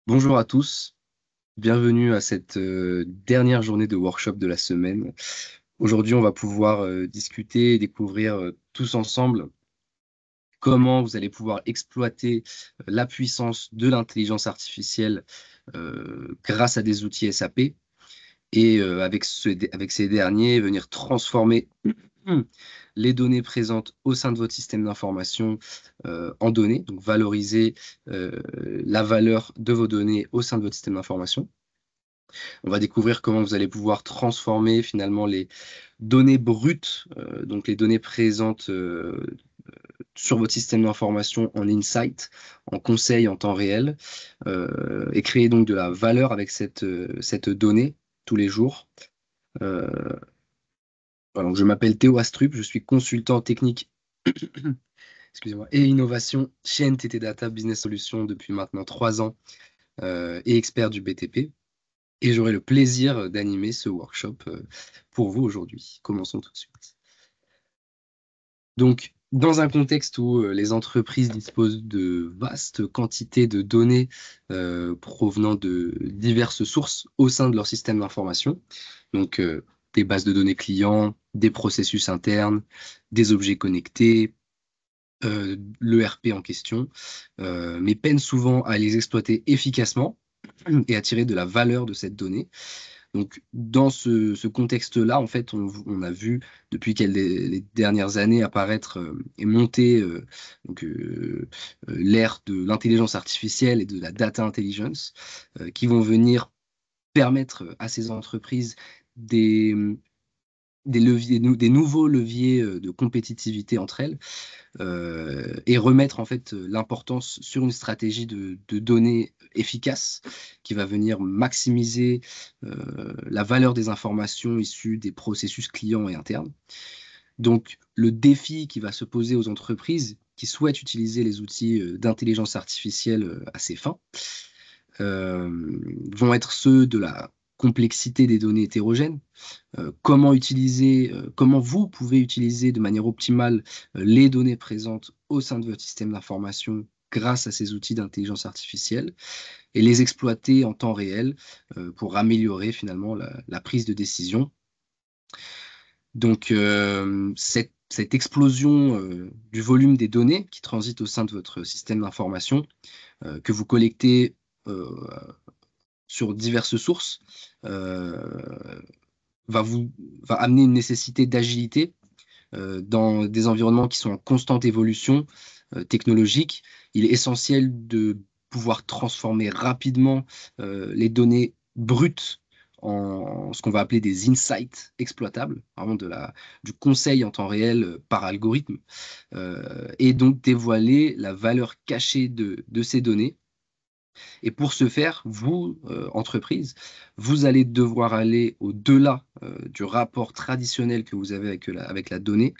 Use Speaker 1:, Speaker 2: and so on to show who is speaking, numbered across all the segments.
Speaker 1: Bonjour à tous, bienvenue à cette dernière journée de workshop de la semaine. Aujourd'hui, on va pouvoir discuter et découvrir tous ensemble comment vous allez pouvoir exploiter la puissance de l'intelligence artificielle grâce à des outils SAP et avec ces derniers, venir transformer les données présentes au sein de votre système d'information en données, donc valoriser la valeur de vos données au sein de votre système d'information. On va découvrir comment vous allez pouvoir transformer finalement les données brutes, donc les données présentes sur votre système d'information en insight, en conseil en temps réel, et créer donc de la valeur avec cette donnée tous les jours. Euh, voilà, donc je m'appelle Théo Astrup, je suis consultant technique excusez-moi, et innovation chez NTT Data Business Solutions depuis maintenant 3 ans et expert du BTP. Et j'aurai le plaisir d'animer ce workshop pour vous aujourd'hui. Commençons tout de suite. Donc, dans un contexte où les entreprises disposent de vastes quantités de données provenant de diverses sources au sein de leur système d'information, donc des bases de données clients, des processus internes, des objets connectés, l'ERP en question, mais peinent souvent à les exploiter efficacement et à tirer de la valeur de cette donnée. Donc, dans ce contexte-là, en fait, on a vu depuis les dernières années apparaître et monter l'ère de l'intelligence artificielle et de la data intelligence qui vont venir permettre à ces entreprises des, des leviers, des nouveaux leviers de compétitivité entre elles et remettre en fait l'importance sur une stratégie de données efficace qui va venir maximiser la valeur des informations issues des processus clients et internes. Donc le défi qui va se poser aux entreprises qui souhaitent utiliser les outils d'intelligence artificielle à ces fins euh, vont être ceux de la complexité des données hétérogènes, comment vous pouvez utiliser de manière optimale les données présentes au sein de votre système d'information grâce à ces outils d'intelligence artificielle et les exploiter en temps réel pour améliorer finalement la prise de décision. Donc, cette explosion du volume des données qui transitent au sein de votre système d'information, que vous collectez euh, sur diverses sources, euh, va vous va amener une nécessité d'agilité dans des environnements qui sont en constante évolution technologique. Il est essentiel de pouvoir transformer rapidement les données brutes en ce qu'on va appeler des insights exploitables, vraiment du conseil en temps réel par algorithme, et donc dévoiler la valeur cachée de ces données et pour ce faire, vous, entreprise, vous allez devoir aller au-delà du rapport traditionnel que vous avez avec la donnée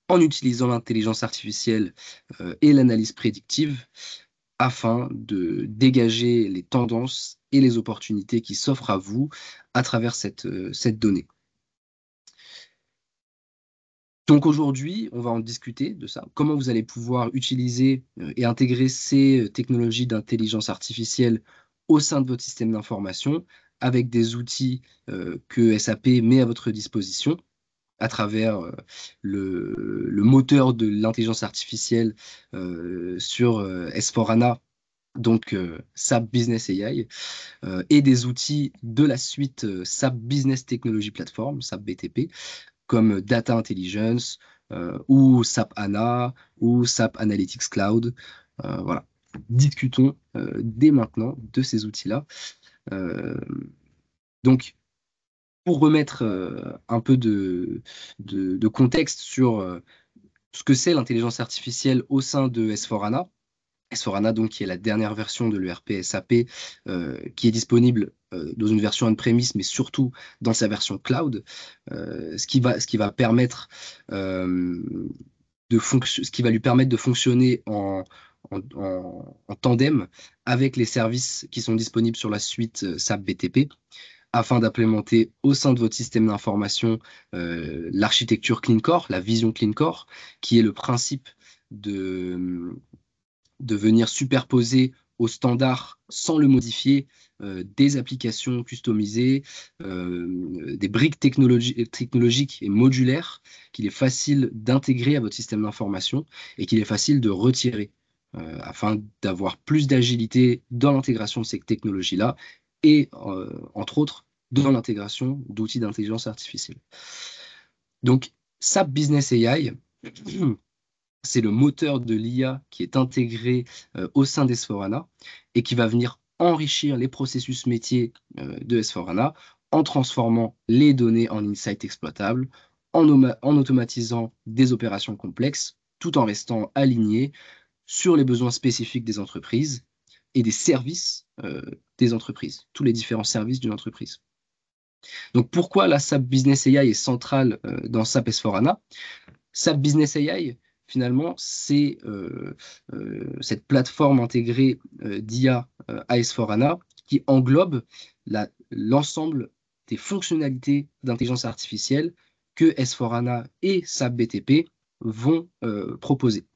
Speaker 1: en utilisant l'intelligence artificielle et l'analyse prédictive afin de dégager les tendances et les opportunités qui s'offrent à vous à travers cette donnée. Donc aujourd'hui, on va en discuter de ça, comment vous allez pouvoir utiliser et intégrer ces technologies d'intelligence artificielle au sein de votre système d'information avec des outils que SAP met à votre disposition à travers le moteur de l'intelligence artificielle sur S4HANA, donc SAP Business AI, et des outils de la suite SAP Business Technology Platform, SAP BTP, comme Data Intelligence ou SAP HANA ou SAP Analytics Cloud. Voilà. Discutons dès maintenant de ces outils-là. Euh, donc, pour remettre un peu de contexte sur ce que c'est l'intelligence artificielle au sein de S4HANA, S4HANA, donc, qui est la dernière version de l'ERP SAP, qui est disponible dans une version on-premise, mais surtout dans sa version cloud, ce qui va permettre ce qui va lui permettre de fonctionner en tandem avec les services qui sont disponibles sur la suite SAP BTP, afin d'implémenter au sein de votre système d'information l'architecture Clean Core, la vision Clean Core, qui est le principe de, de venir superposer au standard sans le modifier, des applications customisées, des briques technologiques et modulaires qu'il est facile d'intégrer à votre système d'information et qu'il est facile de retirer afin d'avoir plus d'agilité dans l'intégration de ces technologies-là et, entre autres, dans l'intégration d'outils d'intelligence artificielle. Donc, SAP Business AI, c'est le moteur de l'IA qui est intégré au sein d'S4HANA et qui va venir enrichir les processus métiers de S4HANA en transformant les données en insights exploitables, en automatisant des opérations complexes, tout en restant aligné sur les besoins spécifiques des entreprises et des services des entreprises, tous les différents services d'une entreprise. Donc pourquoi la SAP Business AI est centrale dans SAP S4HANA? SAP Business AI, finalement, c'est cette plateforme intégrée d'IA à S4HANA qui englobe l'ensemble des fonctionnalités d'intelligence artificielle que S4HANA et SAP BTP vont proposer.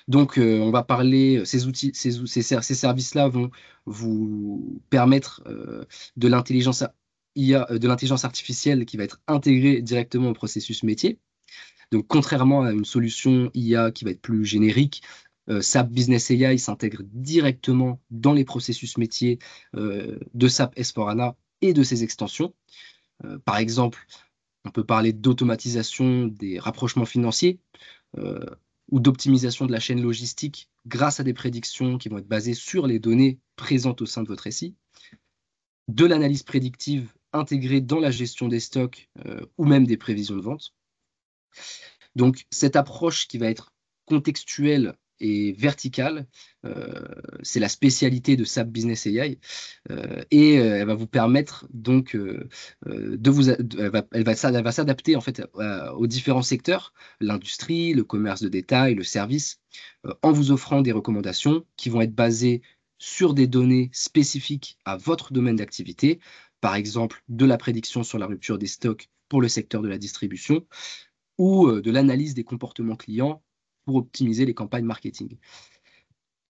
Speaker 1: Donc, on va parler, ces outils, ces services-là vont vous permettre de l'intelligence IA, de l'intelligence artificielle qui va être intégrée directement au processus métier. Donc, contrairement à une solution IA qui va être plus générique, SAP Business AI s'intègre directement dans les processus métiers de SAP S4HANA et de ses extensions. Par exemple, on peut parler d'automatisation des rapprochements financiers ou d'optimisation de la chaîne logistique grâce à des prédictions qui vont être basées sur les données présentes au sein de votre SI, de l'analyse prédictive intégrée dans la gestion des stocks ou même des prévisions de vente. Donc, cette approche qui va être contextuelle et verticale, c'est la spécialité de SAP Business AI et elle va vous permettre donc elle va s'adapter en fait aux différents secteurs, l'industrie, le commerce de détail, le service, en vous offrant des recommandations qui vont être basées sur des données spécifiques à votre domaine d'activité, par exemple de la prédiction sur la rupture des stocks pour le secteur de la distribution, ou de l'analyse des comportements clients pour optimiser les campagnes marketing.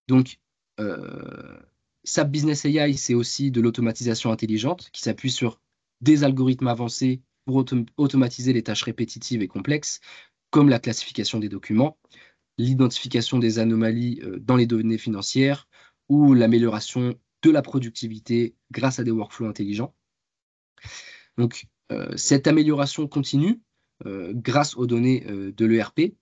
Speaker 1: Donc, SAP Business AI, c'est aussi de l'automatisation intelligente qui s'appuie sur des algorithmes avancés pour automatiser les tâches répétitives et complexes, comme la classification des documents, l'identification des anomalies dans les données financières ou l'amélioration de la productivité grâce à des workflows intelligents. Donc, cette amélioration continue grâce aux données de l'ERP.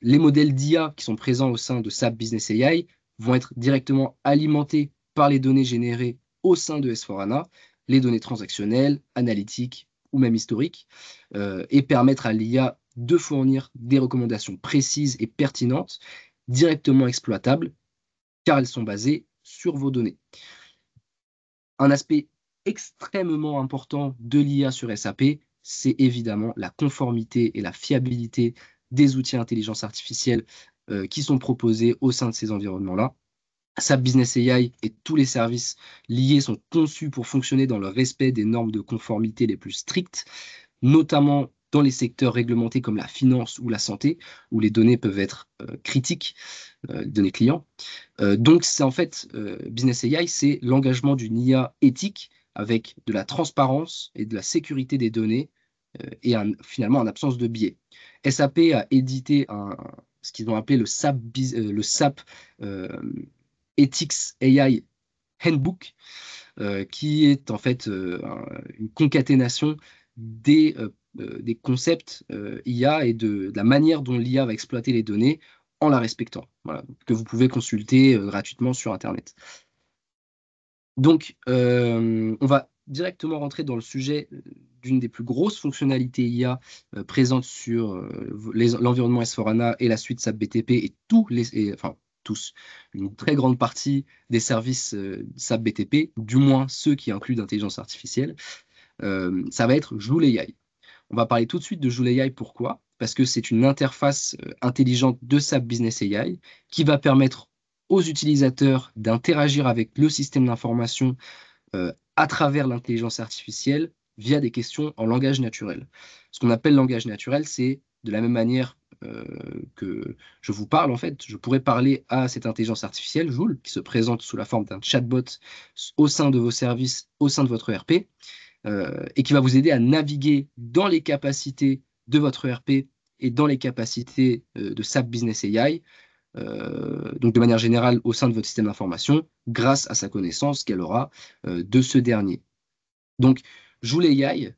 Speaker 1: Les modèles d'IA qui sont présents au sein de SAP Business AI vont être directement alimentés par les données générées au sein de S4HANA, les données transactionnelles, analytiques ou même historiques, et permettre à l'IA de fournir des recommandations précises et pertinentes, directement exploitables, car elles sont basées sur vos données. Un aspect extrêmement important de l'IA sur SAP, c'est évidemment la conformité et la fiabilité des outils d'intelligence artificielle qui sont proposés au sein de ces environnements-là. SAP Business AI et tous les services liés sont conçus pour fonctionner dans le respect des normes de conformité les plus strictes, notamment dans les secteurs réglementés comme la finance ou la santé, où les données peuvent être critiques, les données clients. Donc, c'est en fait, Business AI, c'est l'engagement d'une IA éthique avec de la transparence et de la sécurité des données et finalement en absence de biais. SAP a édité ce qu'ils ont appelé le SAP Ethics AI Handbook, qui est en fait une concaténation des concepts IA et de la manière dont l'IA va exploiter les données en la respectant, voilà, que vous pouvez consulter gratuitement sur Internet. Donc, on va directement rentrer dans le sujet d'une des plus grosses fonctionnalités IA présentes sur l'environnement S4HANA et la suite SAP BTP et tous, une très grande partie des services SAP BTP, du moins ceux qui incluent l'intelligence artificielle, ça va être Joule AI. On va parler tout de suite de Joule AI. Pourquoi? Parce que c'est une interface intelligente de SAP Business AI qui va permettre aux utilisateurs d'interagir avec le système d'information à travers l'intelligence artificielle via des questions en langage naturel. Ce qu'on appelle langage naturel, c'est de la même manière que je vous parle, en fait, je pourrais parler à cette intelligence artificielle, Joule, qui se présente sous la forme d'un chatbot au sein de vos services, au sein de votre ERP, et qui va vous aider à naviguer dans les capacités de votre ERP et dans les capacités de SAP Business AI, donc de manière générale au sein de votre système d'information, grâce à sa connaissance qu'elle aura de ce dernier. Donc, Joule AI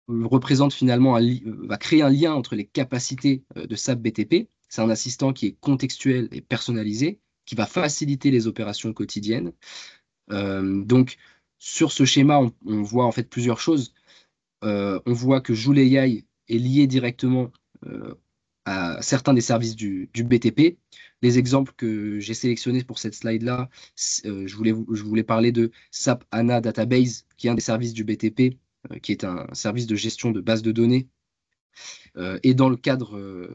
Speaker 1: représente finalement va créer un lien entre les capacités de SAP BTP. C'est un assistant qui est contextuel et personnalisé, qui va faciliter les opérations quotidiennes. Donc, sur ce schéma, on voit en fait plusieurs choses. On voit que Joule AI est lié directement à certains des services du BTP. Les exemples que j'ai sélectionnés pour cette slide-là, je voulais parler de SAP HANA Database, qui est un des services du BTP, qui est un service de gestion de bases de données. Et dans le cadre,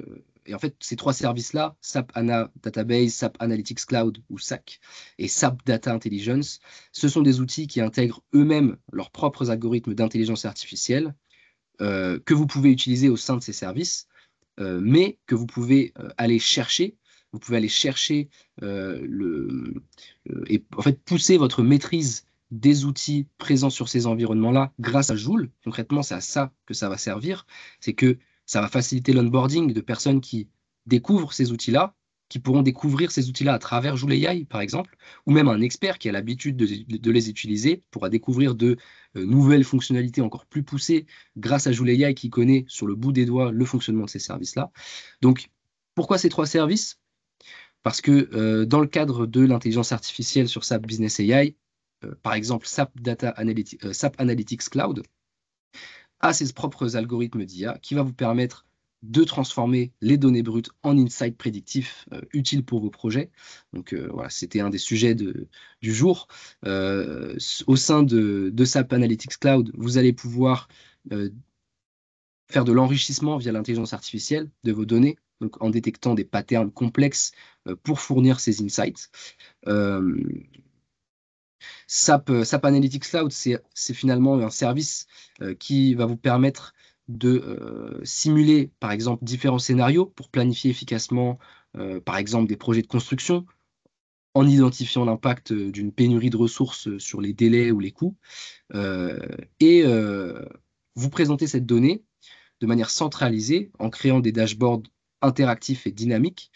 Speaker 1: et en fait, ces trois services-là, SAP HANA Database, SAP Analytics Cloud ou SAC, et SAP Data Intelligence, ce sont des outils qui intègrent eux-mêmes leurs propres algorithmes d'intelligence artificielle que vous pouvez utiliser au sein de ces services, mais que vous pouvez aller chercher. Vous pouvez aller chercher et en fait pousser votre maîtrise des outils présents sur ces environnements-là grâce à Joule. Concrètement, c'est à ça que ça va servir. C'est que ça va faciliter l'onboarding de personnes qui découvrent ces outils-là, qui pourront découvrir ces outils-là à travers Joule AI, par exemple, ou même un expert qui a l'habitude de les utiliser pourra découvrir de nouvelles fonctionnalités encore plus poussées grâce à Joule AI qui connaît sur le bout des doigts le fonctionnement de ces services-là. Donc, pourquoi ces trois services? Parce que dans le cadre de l'intelligence artificielle sur SAP Business AI, par exemple SAP Analytics Cloud, a ses propres algorithmes d'IA qui va vous permettre de transformer les données brutes en insights prédictifs utiles pour vos projets. Donc voilà, c'était un des sujets du jour. Au sein de SAP Analytics Cloud, vous allez pouvoir faire de l'enrichissement via l'intelligence artificielle de vos données, donc en détectant des patterns complexes pour fournir ces insights. SAP Analytics Cloud, c'est finalement un service qui va vous permettre de simuler, par exemple, différents scénarios pour planifier efficacement, par exemple, des projets de construction, en identifiant l'impact d'une pénurie de ressources sur les délais ou les coûts, et vous présenter cette donnée de manière centralisée en créant des dashboards interactifs et dynamiques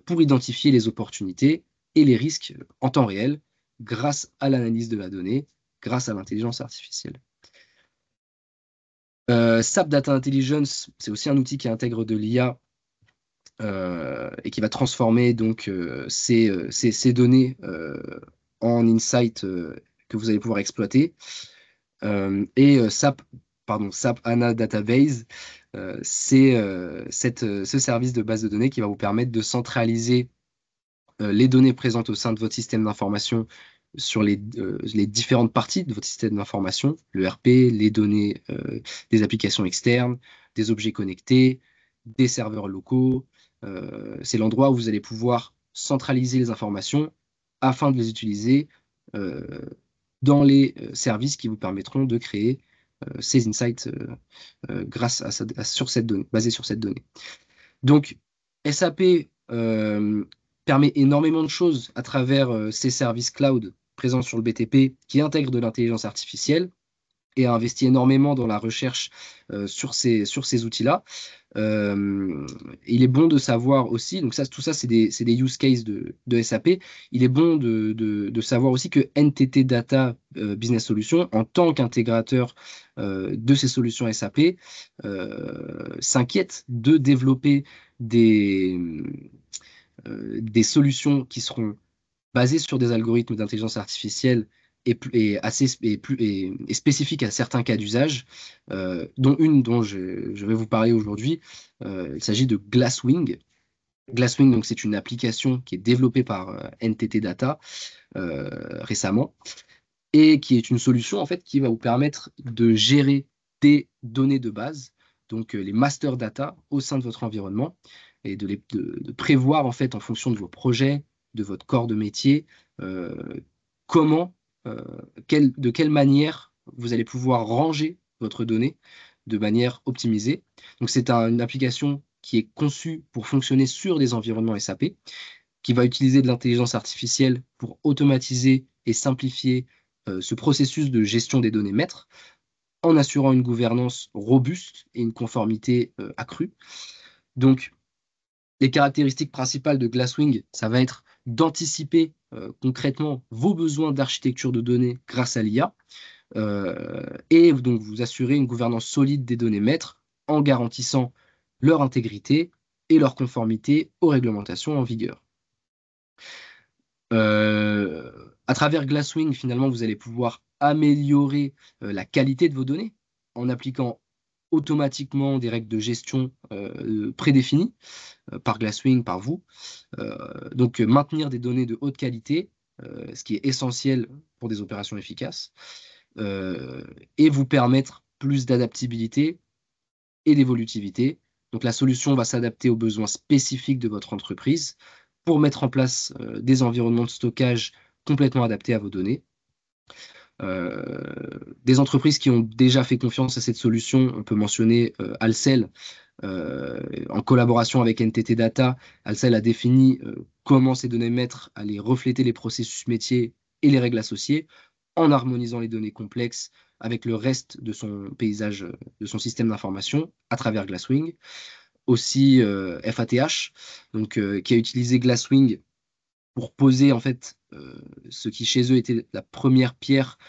Speaker 1: pour identifier les opportunités et les risques en temps réel grâce à l'analyse de la donnée, grâce à l'intelligence artificielle. SAP Data Intelligence, c'est aussi un outil qui intègre de l'IA et qui va transformer donc ces données en insights que vous allez pouvoir exploiter. SAP HANA Database, c'est ce service de base de données qui va vous permettre de centraliser les données présentes au sein de votre système d'information sur les différentes parties de votre système d'information, le RP, les données des applications externes, des objets connectés, des serveurs locaux. C'est l'endroit où vous allez pouvoir centraliser les informations afin de les utiliser dans les services qui vous permettront de créer ces insights grâce sur cette donnée, basés sur cette donnée. Donc, SAP permet énormément de choses à travers ces services cloud présents sur le BTP qui intègrent de l'intelligence artificielle et a investi énormément dans la recherche sur ces outils-là. Il est bon de savoir aussi, donc tout ça c'est des use cases de SAP, il est bon de savoir aussi que NTT Data Business Solutions, en tant qu'intégrateur de ces solutions SAP, s'inquiète de développer des solutions qui seront basées sur des algorithmes d'intelligence artificielle et spécifiques à certains cas d'usage, dont une dont je vais vous parler aujourd'hui. Il s'agit de Glasswing. Glasswing, donc, c'est une application qui est développée par NTT Data récemment et qui est une solution en fait qui va vous permettre de gérer des données de base, donc les master data au sein de votre environnement et de prévoir en fait en fonction de vos projets, de votre corps de métier, comment, de quelle manière vous allez pouvoir ranger votre donnée de manière optimisée. Donc c'est une application qui est conçue pour fonctionner sur des environnements SAP, qui va utiliser de l'intelligence artificielle pour automatiser et simplifier ce processus de gestion des données maîtres, en assurant une gouvernance robuste et une conformité accrue. Donc, les caractéristiques principales de Glasswing, ça va être d'anticiper concrètement vos besoins d'architecture de données grâce à l'IA, et donc vous assurer une gouvernance solide des données maîtres en garantissant leur intégrité et leur conformité aux réglementations en vigueur. À travers Glasswing, finalement, vous allez pouvoir améliorer la qualité de vos données en appliquant automatiquement des règles de gestion prédéfinies par Glasswing, par vous. Donc, maintenir des données de haute qualité, ce qui est essentiel pour des opérations efficaces, et vous permettre plus d'adaptabilité et d'évolutivité. Donc, la solution va s'adapter aux besoins spécifiques de votre entreprise pour mettre en place des environnements de stockage complètement adaptés à vos données. Des entreprises qui ont déjà fait confiance à cette solution, on peut mentionner Alcel, en collaboration avec NTT Data. Alcel a défini comment ces données maîtres allaient refléter les processus métiers et les règles associées, en harmonisant les données complexes avec le reste de son paysage, de son système d'information à travers Glasswing. Aussi FATH, donc, qui a utilisé Glasswing pour poser en fait ce qui chez eux était la première pierre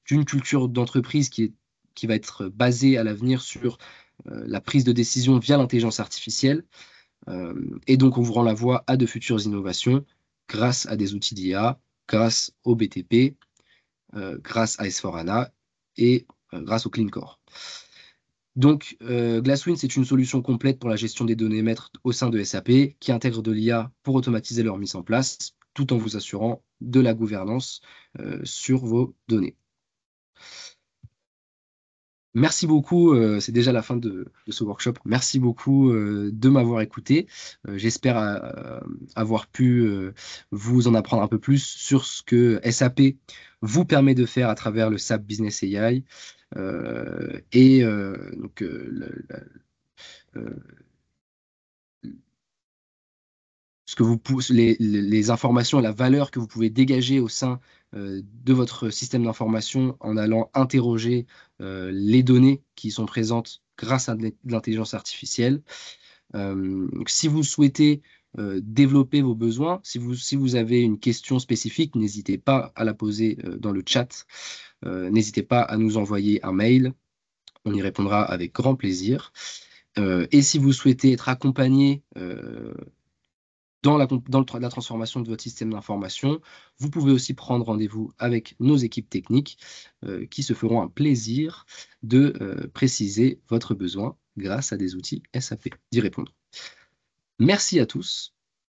Speaker 1: d'une culture d'entreprise qui va être basée à l'avenir sur la prise de décision via l'intelligence artificielle. Et donc, on vous rend la voie à de futures innovations grâce à des outils d'IA, grâce au BTP, grâce à S4HANA et grâce au Clean Core. Donc, Glasswing, c'est une solution complète pour la gestion des données maîtres au sein de SAP qui intègre de l'IA pour automatiser leur mise en place, tout en vous assurant de la gouvernance sur vos données. Merci beaucoup, c'est déjà la fin de ce workshop. Merci beaucoup de m'avoir écouté. J'espère avoir pu vous en apprendre un peu plus sur ce que SAP vous permet de faire à travers le SAP Business AI. Et donc, ce que les informations et la valeur que vous pouvez dégager au sein de votre système d'information en allant interroger les données qui sont présentes grâce à de l'intelligence artificielle. Donc, si vous souhaitez développer vos besoins, si vous avez une question spécifique, n'hésitez pas à la poser dans le chat. N'hésitez pas à nous envoyer un mail. On y répondra avec grand plaisir. Et si vous souhaitez être accompagné dans la transformation de votre système d'information, vous pouvez aussi prendre rendez-vous avec nos équipes techniques qui se feront un plaisir de préciser votre besoin grâce à des outils SAP, d'y répondre. Merci à tous